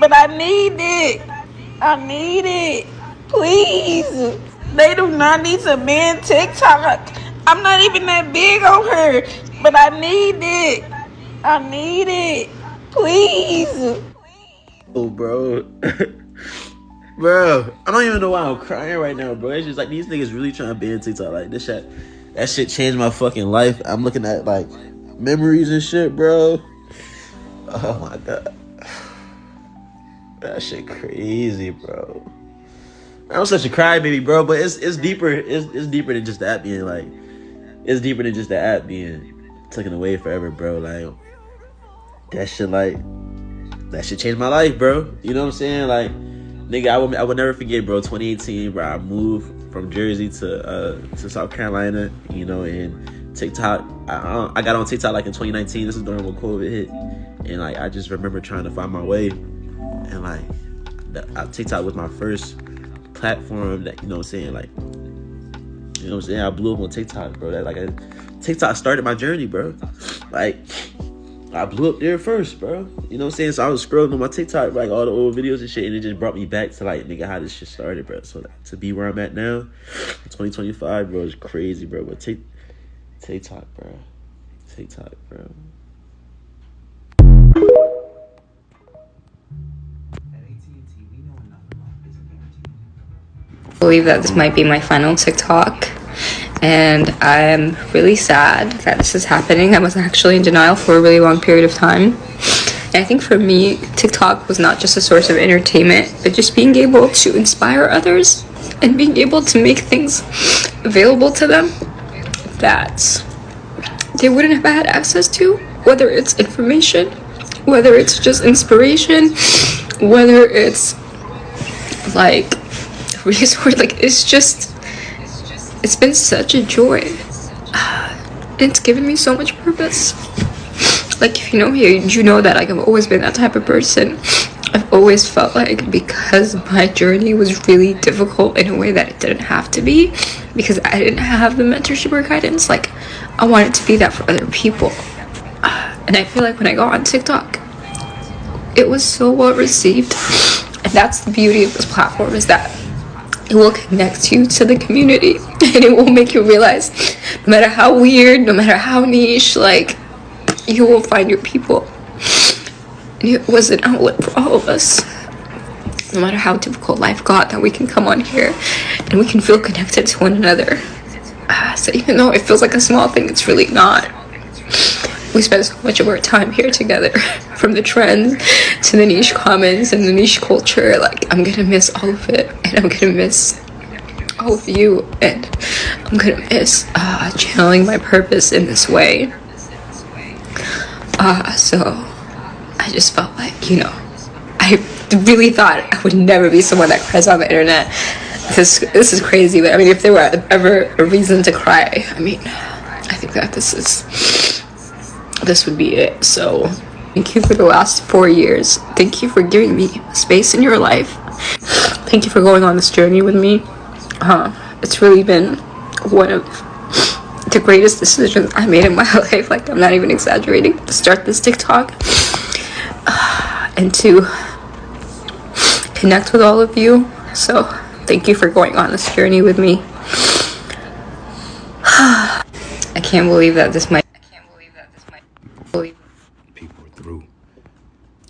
but I need it. I need it. Please. They do not need to ban TikTok. I'm not even that big on her, but I need it. I need it. Please. Oh, bro. Bro, I don't even know why I'm crying right now, bro. It's just like these niggas really trying to ban TikTok. Like this shit, that shit changed my fucking life. I'm looking at like memories and shit, bro. Oh my god, that shit crazy, bro. I'm such a crybaby, bro. But it's deeper. It's deeper than just the app being like. It's deeper than just the app being taken away forever, bro. Like that shit, like that shit changed my life, bro. You know what I'm saying, like. Nigga, I would never forget, bro. 2018, bro. I moved from Jersey to South Carolina, you know, and TikTok. I got on TikTok like in 2019. This is during when COVID hit, and like I just remember trying to find my way, and like TikTok was my first platform that, you know what I'm saying, like, you know what I'm saying. I blew up on TikTok, bro. That like TikTok started my journey, bro. Like. I blew up there first, bro. You know what I'm saying? So I was scrolling on my TikTok, like all the old videos and shit, and it just brought me back to like, nigga, how this shit started, bro. So like, to be where I'm at now, 2025, bro, is crazy, bro. But TikTok, bro. TikTok, bro. I believe that this might be my final TikTok. And I'm really sad that this is happening. I was actually in denial for a really long period of time. And I think for me, TikTok was not just a source of entertainment, but just being able to inspire others and being able to make things available to them that they wouldn't have had access to, whether it's information, whether it's just inspiration, whether it's like resource, like it's been such a joy. It's given me so much purpose. Like, if you know me, you know that like I've always been that type of person. I've always felt like because my journey was really difficult in a way that it didn't have to be, because I didn't have the mentorship or guidance, like I wanted to be that for other people. And I feel like when I got on TikTok, it was so well received. And that's the beauty of this platform, is that it will connect you to the community, and it will make you realize no matter how weird, no matter how niche, like, you will find your people. And it was an outlet for all of us. No matter how difficult life got, that we can come on here and we can feel connected to one another. So even though it feels like a small thing, it's really not. We spend so much of our time here together, from the trends to the niche comments and the niche culture. Like, I'm gonna miss all of it, and I'm gonna miss all of you, and I'm gonna miss channeling my purpose in this way. So I just felt like, you know, I really thought I would never be someone that cries on the internet. This is crazy, but I mean, if there were ever a reason to cry, I mean, I think that this would be it. So thank you for the last 4 years. Thank you for giving me space in your life. Thank you for going on this journey with me. It's really been one of the greatest decisions I made in my life. Like, I'm not even exaggerating, to start this TikTok and to connect with all of you. So thank you for going on this journey with me. I can't believe that this might people are through.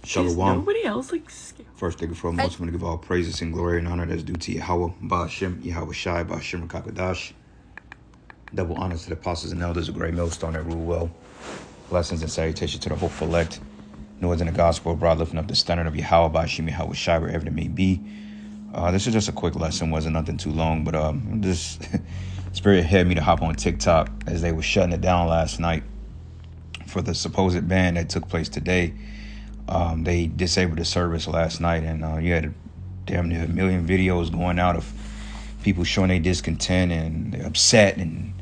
Shalom. Nobody else like. First thing and foremost, I'm going to give all praises and glory and honor that's due to Yahweh, Ba'ashem, Yahweh Shai, Ba'ashem Rakakadash. Double honors to the apostles and elders, a great millstone that rule well. Blessings and salutations to the hopeful elect. Noise in the gospel abroad, lifting up the standard of Yahweh, Ba'ashem, Yahweh Shai, wherever it may be. This is just a quick lesson, wasn't nothing too long, but this Spirit had me to hop on TikTok as they were shutting it down last night for the supposed ban that took place today. They disabled the service last night, and you had damn near 1 million videos going out of people showing they discontent and they're upset and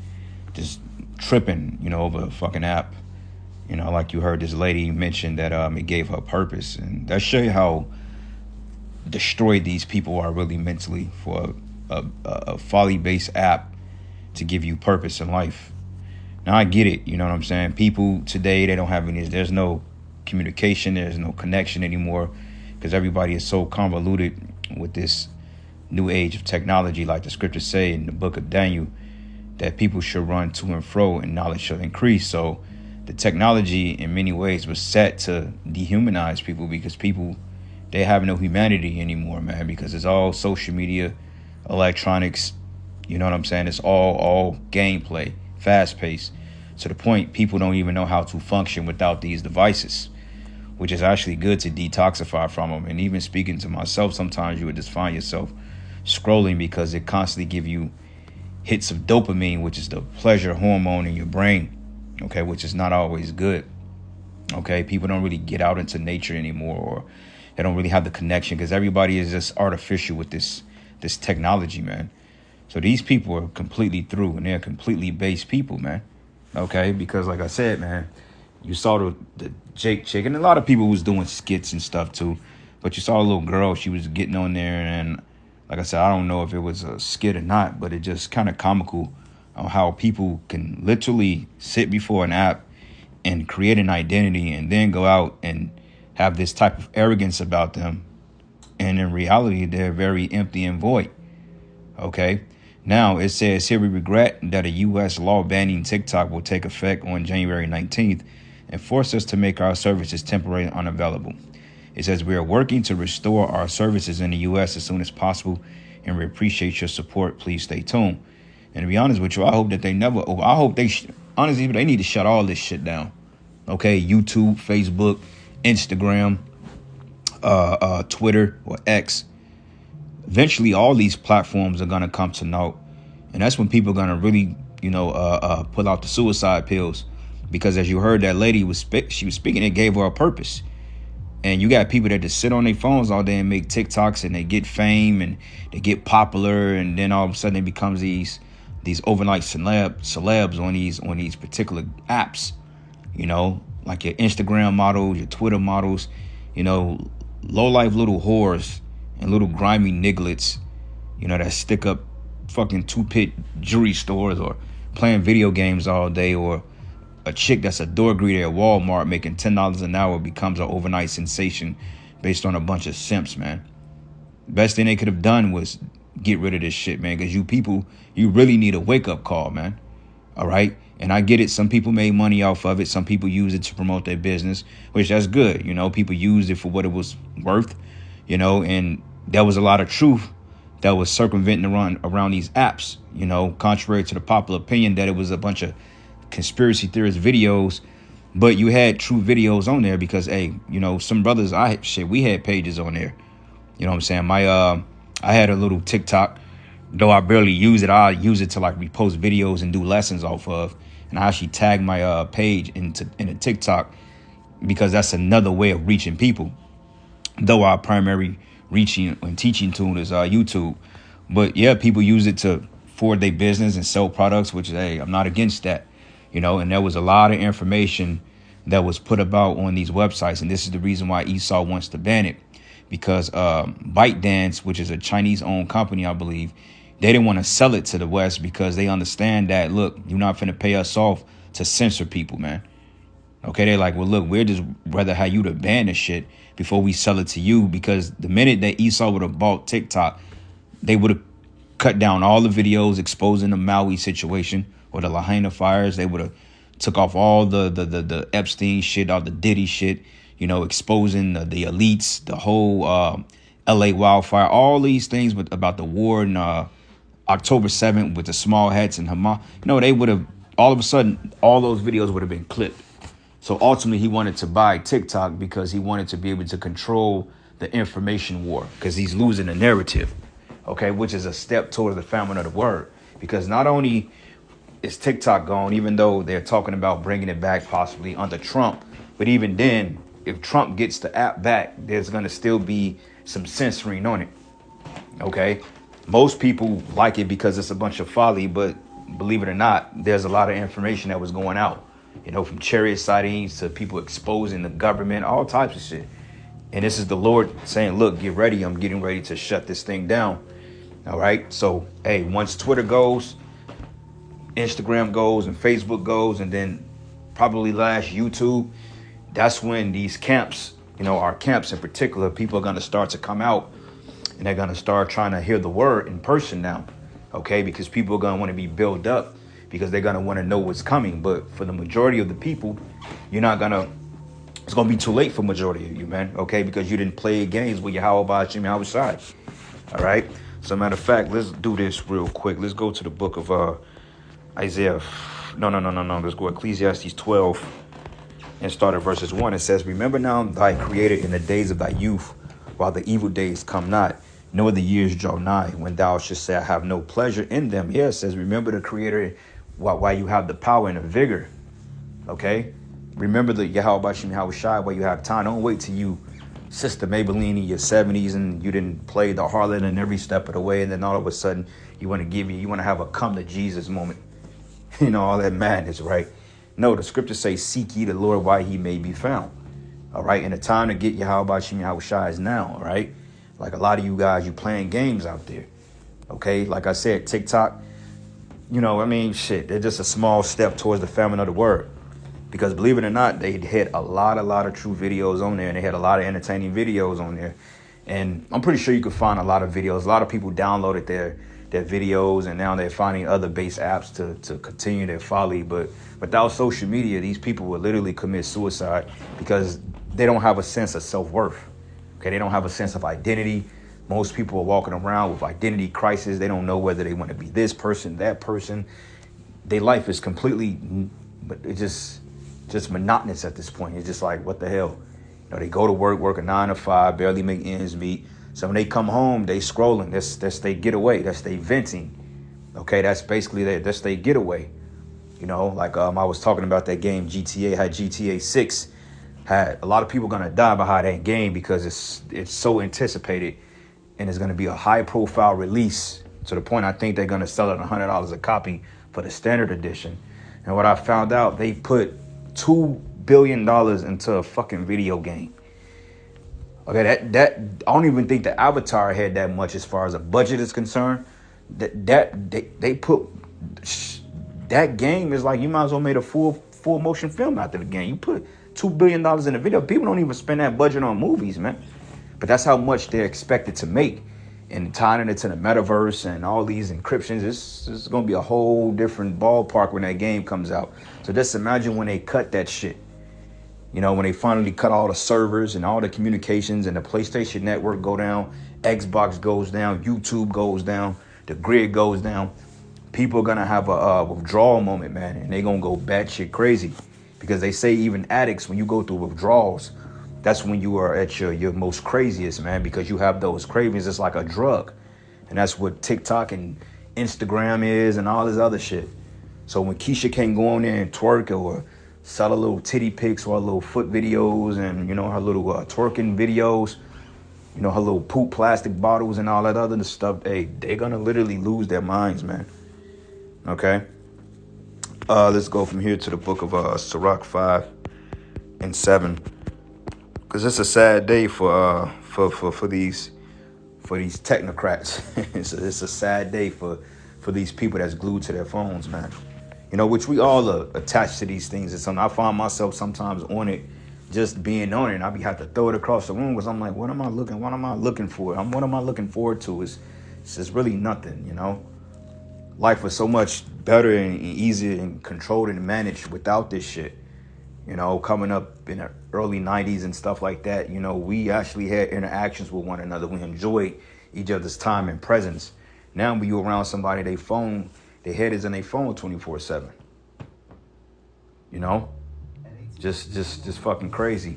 just tripping, you know, over a fucking app. You know, like you heard this lady mention that it gave her purpose, and that shows you how destroyed these people are really mentally for a folly-based app to give you purpose in life. Now, I get it, you know what I'm saying? People today, they don't have any, there's no communication, there's no connection anymore because everybody is so convoluted with this new age of technology, like the scriptures say in the book of Daniel, that people should run to and fro and knowledge shall increase. So the technology in many ways was set to dehumanize people, because people, they have no humanity anymore, man, because it's all social media, electronics, you know what I'm saying? It's all gameplay, fast paced, to the point people don't even know how to function without these devices, which is actually good to detoxify from them. And even speaking to myself, sometimes you would just find yourself scrolling because it constantly give you hits of dopamine, which is the pleasure hormone in your brain, okay, which is not always good. Okay, people don't really get out into nature anymore, or they don't really have the connection, because everybody is just artificial with this technology, man. So these people are completely through, and they're completely base people, man. Okay, because like I said, man, you saw the Jake chick, and a lot of people was doing skits and stuff too, but you saw a little girl, she was getting on there, and like I said, I don't know if it was a skit or not, but it just kind of comical on how people can literally sit before an app and create an identity and then go out and have this type of arrogance about them. And in reality, they're very empty and void. Okay. Now it says here, we regret that a U.S. law banning TikTok will take effect on January 19th and force us to make our services temporarily unavailable. It says we are working to restore our services in the U.S. as soon as possible, and we appreciate your support. Please stay tuned. And to be honest with you, I hope that they honestly, they need to shut all this shit down. Okay, YouTube, Facebook, Instagram, Twitter, or X. Eventually, all these platforms are gonna come to naught, and that's when people are gonna really, pull out the suicide pills, because as you heard, that lady she was speaking, it gave her a purpose. And you got people that just sit on their phones all day and make TikToks, and they get fame and they get popular, and then all of a sudden it becomes these overnight celebs on these particular apps, like your Instagram models, your Twitter models, low life little whores and little grimy nigglets, that stick up fucking 2-pit jewelry stores or playing video games all day, or a chick that's a door greeter at Walmart making $10 an hour becomes an overnight sensation based on a bunch of simps, man. Best thing they could have done was get rid of this shit, man, because you people, you really need a wake-up call, man. All right? And I get it. Some people made money off of it. Some people use it to promote their business, which that's good. People used it for what it was worth, and there was a lot of truth that was circumventing around these apps, contrary to the popular opinion that it was a bunch of conspiracy theorist videos. But you had true videos on there because, hey, some brothers, we had pages on there. You know what I'm saying? I had a little TikTok, though I barely use it. I use it to like repost videos and do lessons off of. And I actually tag my page in a TikTok, because that's another way of reaching people. Though our primary reaching and teaching tool is YouTube. But yeah, people use it to forward their business and sell products, which, hey, I'm not against that. And there was a lot of information that was put about on these websites. And this is the reason why Esau wants to ban it, because ByteDance, which is a Chinese-owned company, I believe, they didn't want to sell it to the West because they understand that, look, you're not finna pay us off to censor people, man. Okay, they're like, well, look, we'd just rather have you to ban this shit before we sell it to you, because the minute that Esau would have bought TikTok, they would have cut down all the videos exposing the Maui situation or the Lahaina fires. They would have took off all the Epstein shit, all the Diddy shit, exposing the elites, the whole LA wildfire, all these things about the war in October 7th with the small hats and Hamas. They would have, all of a sudden, all those videos would have been clipped. So ultimately, he wanted to buy TikTok because he wanted to be able to control the information war, because he's losing the narrative, okay, which is a step towards the famine of the word. Because not only is TikTok gone, even though they're talking about bringing it back possibly under Trump, but even then, if Trump gets the app back, there's going to still be some censoring on it, okay? Most people like it because it's a bunch of folly, but believe it or not, there's a lot of information that was going out. From chariot sightings to people exposing the government, all types of shit. And this is the Lord saying, look, get ready. I'm getting ready to shut this thing down. All right. So, hey, once Twitter goes, Instagram goes, and Facebook goes, and then probably last YouTube, that's when these camps you know, our camps in particular, people are going to start to come out and they're going to start trying to hear the word in person now. Okay, because people are going to want to be built up because they're going to want to know what's coming. But for the majority of the people, you're not going to, it's going to be too late for majority of you, man. Okay, because you didn't play games with Yahweh Bashim Yahweh Shai. All right. So matter of fact, let's do this real quick. Let's go to the book of Isaiah. No. Let's go Ecclesiastes 12 and start at verses 1. It says, remember now thy creator in the days of thy youth, while the evil days come not, nor the years draw nigh, when thou shouldst say, I have no pleasure in them. Here it says, remember the creator while you have the power and the vigor. Okay? Remember the Yahweh Bashim Yahweh Shai while you have time. Don't wait till you Sister Maybelline in your 70s and you didn't play the harlot in every step of the way, and then all of a sudden you want to have a come to Jesus moment. You know, all that madness, right? No, the scriptures say, seek ye the Lord while he may be found. All right, and the time to get Yahweh Bashim Yahweh Shai is now, all right? Like a lot of you guys, you playing games out there. Okay, like I said, TikTok, you know, I mean, shit, they're just a small step towards the famine of the word. Because believe it or not, they had a lot of true videos on there, and they had a lot of entertaining videos on there. And I'm pretty sure you could find a lot of videos. A lot of people downloaded their videos, and now they're finding other base apps to continue their folly. But without social media, these people would literally commit suicide because they don't have a sense of self-worth. Okay, they don't have a sense of identity. Most people are walking around with identity crisis. They don't know whether they want to be this person, that person. Their life is completely, but it just monotonous at this point. It's just like, what the hell? You know, they go to work a 9 to 5, barely make ends meet. So when they come home, they scrolling. That's they getaway. That's they venting. Okay, that's basically that's they getaway. You know, like I was talking about that game GTA, had GTA 6. Had a lot of people gonna die behind that game because it's so anticipated, and it's gonna be a high profile release to the point I think they're gonna sell it $100 a copy for the standard edition. And what I found out, they put $2 billion into a fucking video game. Okay, that I don't even think the Avatar had that much as far as a budget is concerned. They put that game is like you might as well made a full motion film after the game. You put $2 billion in a video. People don't even spend that budget on movies, man. But that's how much they're expected to make. And tying it to the metaverse and all these encryptions, it's going to be a whole different ballpark when that game comes out. So just imagine when they cut that shit. You know, when they finally cut all the servers and all the communications and the PlayStation Network go down, Xbox goes down, YouTube goes down, the grid goes down. People are going to have a withdrawal moment, man, and they're going to go batshit crazy. Because they say even addicts, when you go through withdrawals, that's when you are at your most craziest, man, because you have those cravings. It's like a drug. And that's what TikTok and Instagram is and all this other shit. So when Keisha can't go on there and twerk or sell a little titty pics or little foot videos and, you know, her little twerking videos, you know, her little poop plastic bottles and all that other stuff, hey, they're going to literally lose their minds, man. Okay? Let's go from here to the book of Sirach 5 and 7. Because it's a sad day for these technocrats. It's a sad day for these people that's glued to their phones, man. You know, which we all are attached to these things. And something I find myself sometimes on it, just being on it, and I have to throw it across the room because I'm like, what am I looking for? What am I looking forward to? It's just really nothing, you know. Life was so much better and easier and controlled and managed without this shit. You know, coming up in the early 90s and stuff like that, you know, we actually had interactions with one another. We enjoyed each other's time and presence. Now when you around somebody, their head is in their phone 24/7. You know, just fucking crazy.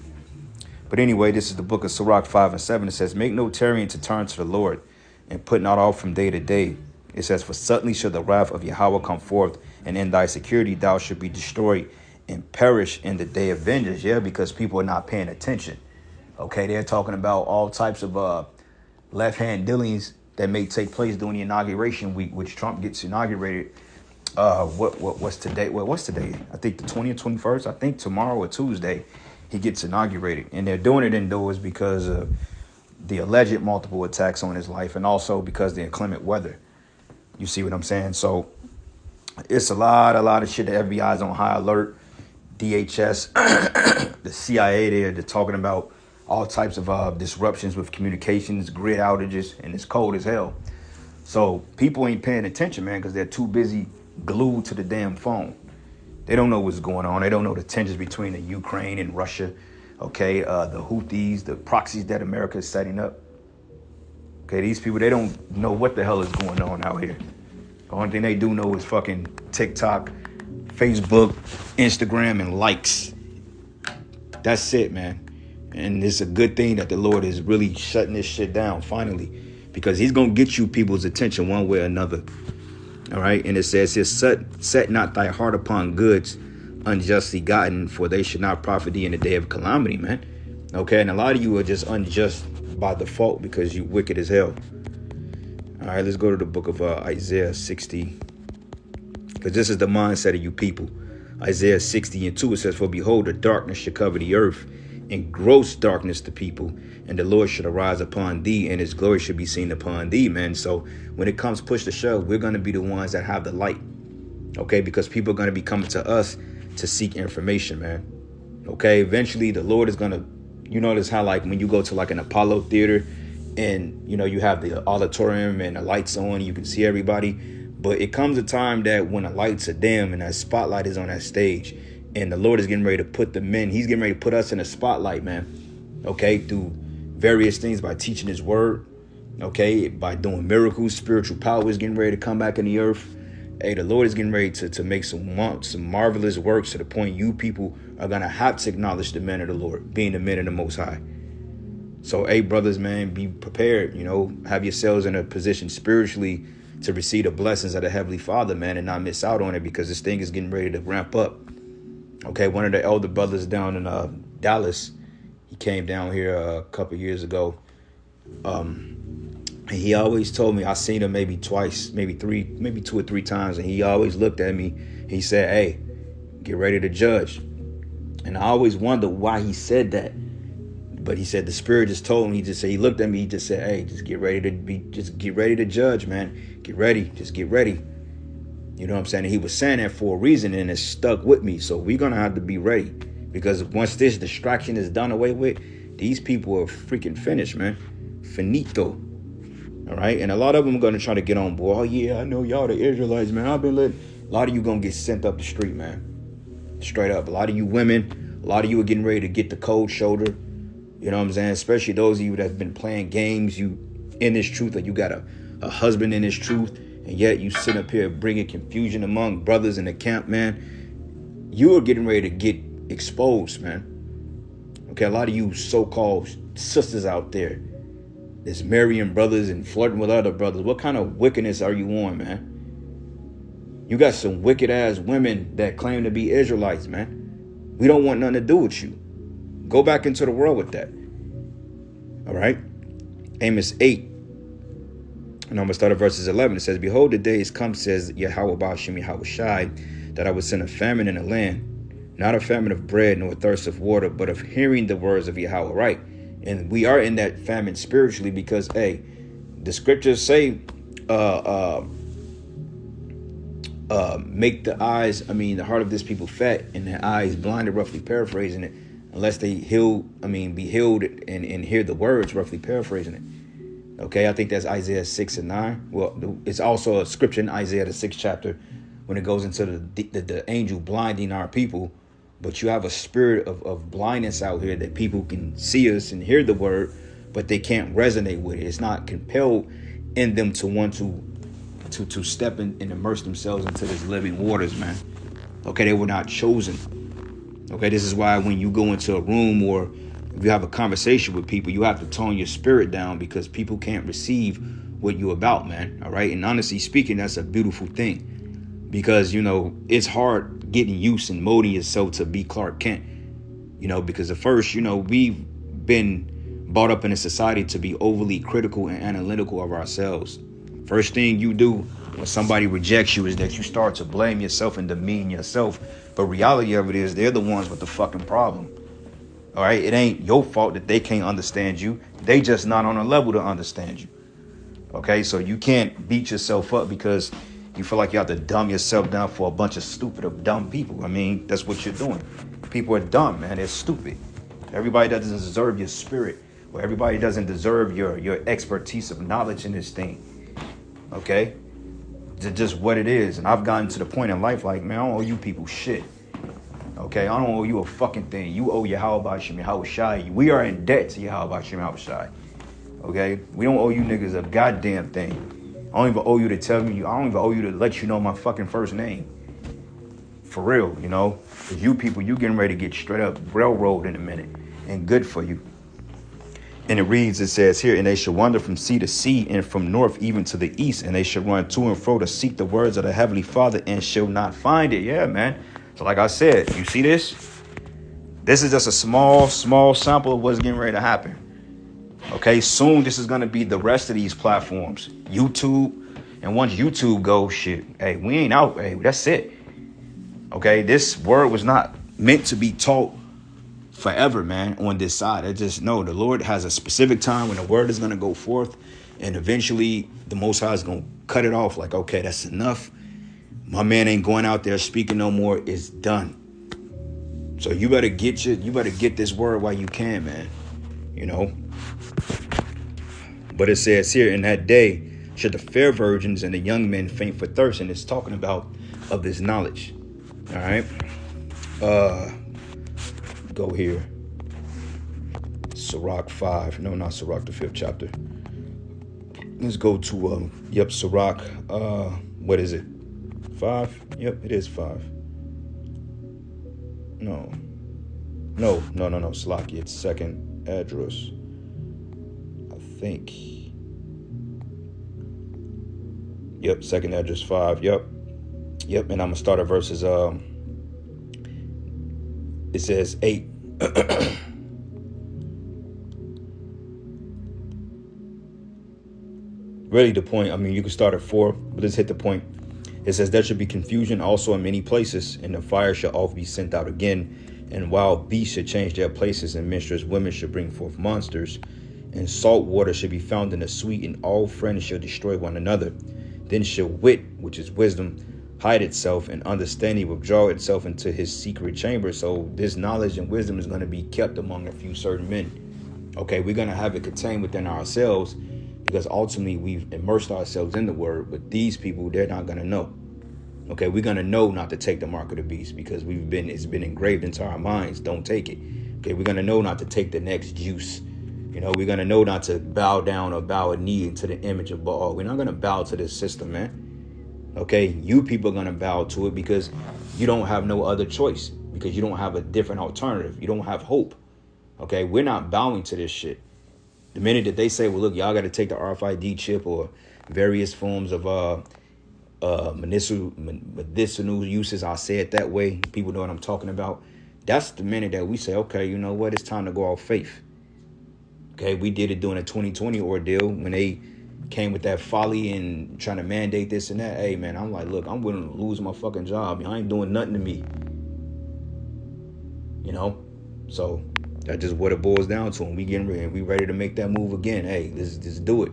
But anyway, this is the book of Sirach 5 and 7. It says, make no tarrying to turn to the Lord, and put not off from day to day. It says, for suddenly shall the wrath of Yahweh come forth, and in thy security thou shalt be destroyed and perish in the day of vengeance. Yeah, because people are not paying attention. Okay, they're talking about all types of left-hand dealings that may take place during the inauguration week, which Trump gets inaugurated. What's today? Well, what's today? I think the 20th, 21st. I think tomorrow or Tuesday he gets inaugurated, and they're doing it indoors because of the alleged multiple attacks on his life, and also because the inclement weather. You see what I'm saying? So it's a lot of shit. The FBI's on high alert. DHS, the CIA, they're talking about all types of disruptions with communications, grid outages, and it's cold as hell. So people ain't paying attention, man, because they're too busy glued to the damn phone. They don't know what's going on. They don't know the tensions between the Ukraine and Russia. Okay, the Houthis, the proxies that America is setting up. Okay, these people, they don't know what the hell is going on out here. The only thing they do know is fucking TikTok, Facebook, Instagram, and likes. That's it, man. And it's a good thing that the Lord is really shutting this shit down finally, because he's going to get you people's attention one way or another. All right. And it says here, set not thy heart upon goods unjustly gotten, for they should not profit thee in the day of calamity, man. Okay. And a lot of you are just unjust by default because you wicked as hell. All right. Let's go to the book of Isaiah 60, because this is the mindset of you people. Isaiah 60:2, it says, for behold, the darkness shall cover the earth, and gross darkness the people, and the Lord should arise upon thee, and his glory should be seen upon thee, man. So when it comes push to shove, we're going to be the ones that have the light, okay? Because people are going to be coming to us to seek information, man. Okay, eventually the Lord is going to, you notice how like when you go to like an Apollo theater and, you know, you have the auditorium and the lights on, you can see everybody. But it comes a time that when the lights are dim and that spotlight is on that stage, and the Lord is getting ready to put the men, he's getting ready to put us in a spotlight, man. Okay, through various things, by teaching his word. Okay, by doing miracles, spiritual power is getting ready to come back in the earth. Hey, the Lord is getting ready to make some marvelous works to the point you people are going to have to acknowledge the men of the Lord, being the men of the Most High. So, hey, brothers, man, be prepared, you know, have yourselves in a position spiritually to receive the blessings of the Heavenly Father, man, and not miss out on it, because this thing is getting ready to ramp up. Okay, one of the elder brothers down in Dallas, he came down here a couple years ago. And he always told me, I seen him maybe twice, maybe 2 or 3 times. And he always looked at me. He said, hey, get ready to judge. And I always wondered why he said that. But he said the Spirit just told him, he looked at me, he just said, hey, just get ready to judge, man. Get ready, just get ready. You know what I'm saying? And he was saying that for a reason, and it stuck with me. So we're going to have to be ready, because once this distraction is done away with, these people are freaking finished, man. Finito. All right. And a lot of them are going to try to get on board. Oh, yeah, I know y'all the Israelites, man. I've been letting a lot of you going to get sent up the street, man. Straight up. A lot of you women, a lot of you are getting ready to get the cold shoulder. You know what I'm saying? Especially those of you that have been playing games, you in this truth, or you got a husband in this truth, and yet you sit up here bringing confusion among brothers in the camp, man. You are getting ready to get exposed, man. Okay, a lot of you so-called sisters out there that's marrying brothers and flirting with other brothers. What kind of wickedness are you on, man? You got some wicked-ass women that claim to be Israelites, man. We don't want nothing to do with you. Go back into the world with that. All right? Amos 8. And I'm going to start at verses 11. It says, behold, the days come, says Yahweh Ba'ashem Yahweh Shai, that I would send a famine in the land, not a famine of bread nor a thirst of water, but of hearing the words of Yahweh, right? And we are in that famine spiritually because, hey, the scriptures say, make the heart of this people fat and their eyes blinded, roughly paraphrasing it, unless they be healed and hear the words, roughly paraphrasing it. Okay, I think that's Isaiah 6 and 9. Well, it's also a scripture in Isaiah, the 6th chapter, when it goes into the angel blinding our people. But you have a spirit of blindness out here that people can see us and hear the word, but they can't resonate with it. It's not compelled in them to want to step in and immerse themselves into this living waters, man. Okay, they were not chosen. Okay, this is why when you go into a room or if you have a conversation with people, you have to tone your spirit down, because people can't receive what you're about, man. All right. And honestly speaking, that's a beautiful thing, because, you know, it's hard getting used and molding yourself to be Clark Kent, you know, because at first, you know, we've been brought up in a society to be overly critical and analytical of ourselves. First thing you do when somebody rejects you is that you start to blame yourself and demean yourself. But reality of it is they're the ones with the fucking problem. All right, it ain't your fault that they can't understand you. They just not on a level to understand you. Okay, so you can't beat yourself up because you feel like you have to dumb yourself down for a bunch of stupid or dumb people. I mean, that's what you're doing. People are dumb, man. They're stupid. Everybody doesn't deserve your spirit, or everybody doesn't deserve your expertise of knowledge in this thing. Okay? It's just what it is. And I've gotten to the point in life like, man, I don't owe you people shit. Okay? I don't owe you a fucking thing. You owe Yahweh Bashim Yahweh Shai. We are in debt to Yahweh Bashim Yahweh Shai. Okay? We don't owe you niggas a goddamn thing. I don't even owe you to tell me. I don't even owe you to let you know my fucking first name. For real, you know? Because you people, you getting ready to get straight up railroad in a minute. And good for you. And it reads, it says here, and they shall wander from sea to sea and from north even to the east. And they shall run to and fro to seek the words of the Heavenly Father and shall not find it. Yeah, man. So like I said, you see this? This is just a small sample of what's getting ready to happen. Okay, soon this is going to be the rest of these platforms. YouTube. And once YouTube goes, shit, hey, we ain't out. Hey, that's it. Okay, this word was not meant to be taught forever, man, on this side. I just know the Lord has a specific time when the word is going to go forth, and eventually the Most High is going to cut it off. Like, okay, that's enough. My man ain't going out there speaking no more. It's done. So you better get this word while you can, man. You know. But it says here, in that day should the fair virgins and the young men faint for thirst, and it's talking about of this knowledge. All right. Go here. Sirach 5. No, not Sirach, the 5th chapter. Let's go to Sirach. What is it? 5? Yep, it is 5. No. Salaki, it's 2nd Esdras. I think. Yep, 2nd Esdras 5. Yep, and I'm gonna start at verses it says 8. Really the point, I mean, you can start at 4, but let's hit the point. It says, there should be confusion also in many places, and the fire shall oft be sent out again, and wild beasts should change their places, and minstrels women should bring forth monsters, and salt water should be found in the sweet, and all friends shall destroy one another. Then shall wit, which is wisdom, hide itself, and understanding withdraw itself into his secret chamber. So this knowledge and wisdom is going to be kept among a few certain men. Okay, we're going to have it contained within ourselves, because ultimately we've immersed ourselves in the word. But these people, they're not going to know. Okay, we're going to know not to take the mark of the beast, because it's been engraved into our minds. Don't take it. Okay, we're going to know not to take the next juice. You know, we're going to know not to bow down or bow a knee to the image of Baal. We're not going to bow to this system, man. Okay, you people are going to bow to it because you don't have no other choice, because you don't have a different alternative. You don't have hope. Okay, we're not bowing to this shit. The minute that they say, well, look, y'all got to take the RFID chip or various forms of medicinal uses, I'll say it that way. People know what I'm talking about. That's the minute that we say, okay, you know what? It's time to go off faith. Okay, we did it during the 2020 ordeal when they came with that folly and trying to mandate this and that. Hey, man, I'm like, look, I'm willing to lose my fucking job. I ain't doing nothing to me. You know? So that's just what it boils down to. And we getting ready. We ready to make that move again. Hey, let's do it.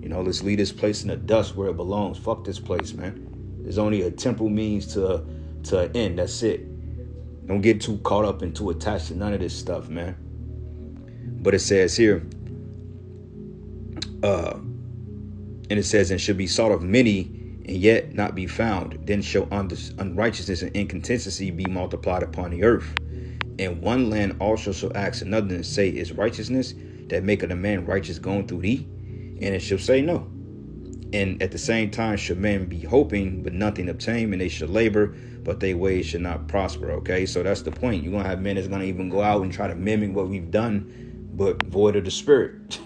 You know, let's leave this place in the dust where it belongs. Fuck this place, man. There's only a temporal means to an end. That's it. Don't get too caught up and too attached to none of this stuff, man. But it says here, and it says, and should be sought of many and yet not be found. Then shall unrighteousness and inconsistency be multiplied upon the earth. And one land also shall ask another and say, is righteousness that maketh a man righteous going through thee? And it shall say no. And at the same time shall men be hoping, but nothing obtain, and they shall labor, but their ways should not prosper. Okay, so that's the point. You're going to have men that's going to even go out and try to mimic what we've done, but void of the spirit.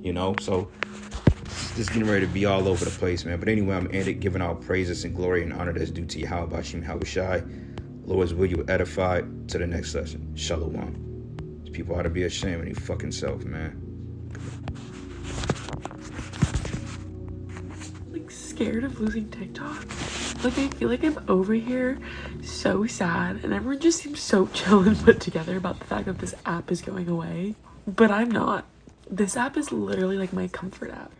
You know, so just getting ready to be all over the place, man. But anyway, I'm ended giving all praises and glory and honor that's due to Yahweh Bashim Yahweh Shai. Lord's will you edify to the next lesson. Shalom. These people ought to be ashamed of their fucking self, man. Like scared of losing TikTok. Like I feel like I'm over here so sad, and everyone just seems so chill and put together about the fact that this app is going away. But I'm not. This app is literally like my comfort app.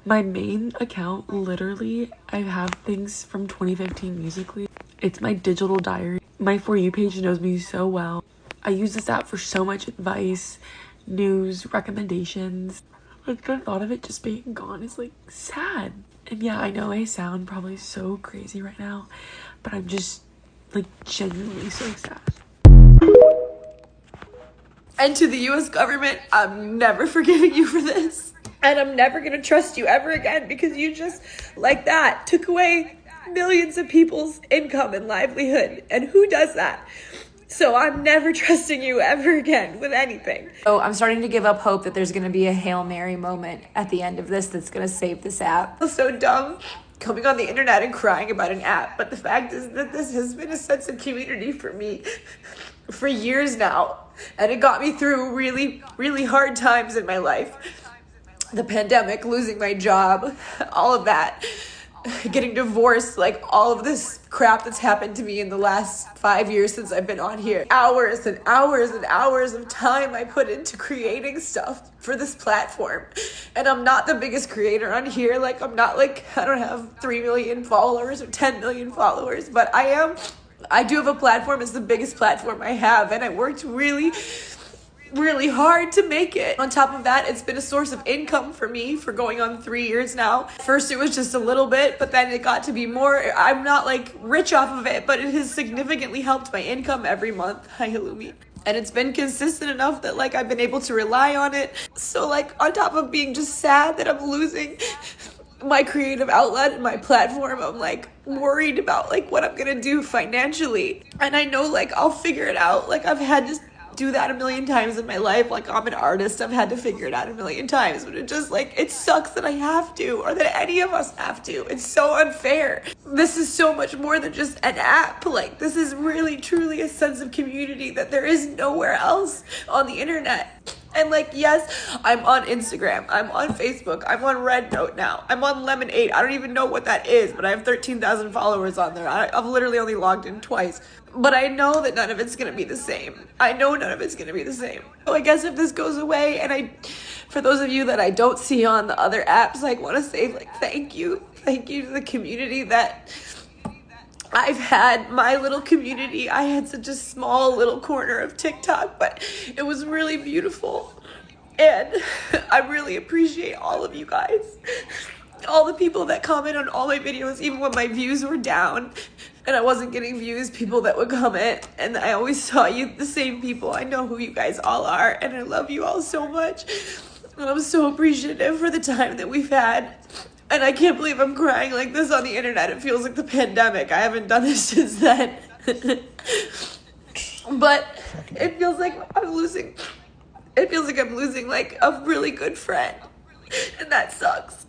My main account, literally, I have things from 2015 Musical.ly. It's my digital diary. My For You page knows me so well. I use this app for so much advice, news, recommendations. Like, the thought of it just being gone is like sad. And yeah, I know I sound probably so crazy right now, but I'm just like genuinely so sad. And to the US government, I'm never forgiving you for this. And I'm never gonna trust you ever again, because you just, like that, took away millions of people's income and livelihood. And who does that? So I'm never trusting you ever again with anything. So I'm starting to give up hope that there's gonna be a Hail Mary moment at the end of this that's gonna save this app. I feel so dumb coming on the internet and crying about an app, but the fact is that this has been a sense of community for me for years now. And it got me through really, really hard times in my life. The pandemic, losing my job, all of that. Getting divorced, like all of this crap that's happened to me in the last 5 years since I've been on here. Hours and hours and hours of time I put into creating stuff for this platform. And I'm not the biggest creator on here. Like, I'm not like, I don't have 3 million followers or 10 million followers, but I do have a platform. It's the biggest platform I have, and I worked really hard to make it. On top of that, it's been a source of income for me for going on 3 years now. First it was just a little bit, but then it got to be more. I'm not like rich off of it, but it has significantly helped my income every month. Hi, Halloumi. And it's been consistent enough that like I've been able to rely on it. So like, on top of being just sad that I'm losing my creative outlet and my platform, I'm like worried about like what I'm gonna do financially. And I know like I'll figure it out. Like, I've had to do that a million times in my life. Like, I'm an artist, I've had to figure it out a million times, but it just like, it sucks that I have to, or that any of us have to. It's so unfair. This is so much more than just an app. Like, this is really truly a sense of community that there is nowhere else on the internet. And like, yes, I'm on Instagram, I'm on Facebook, I'm on Red Note now, I'm on Lemon8. I don't even know what that is, but I have 13,000 followers on there. I've literally only logged in twice. But I know that none of it's gonna be the same. I know none of it's gonna be the same. So I guess if this goes away, and for those of you that I don't see on the other apps, like, want to say like thank you to the community that I've had. My little community. I had such a small little corner of TikTok, but it was really beautiful. And I really appreciate all of you guys. All the people that comment on all my videos, even when my views were down and I wasn't getting views, people that would comment, and I always saw you, the same people. I know who you guys all are, and I love you all so much. And I'm so appreciative for the time that we've had. And I can't believe I'm crying like this on the internet. It feels like the pandemic. I haven't done this since then. But it feels like I'm losing like a really good friend. And that sucks.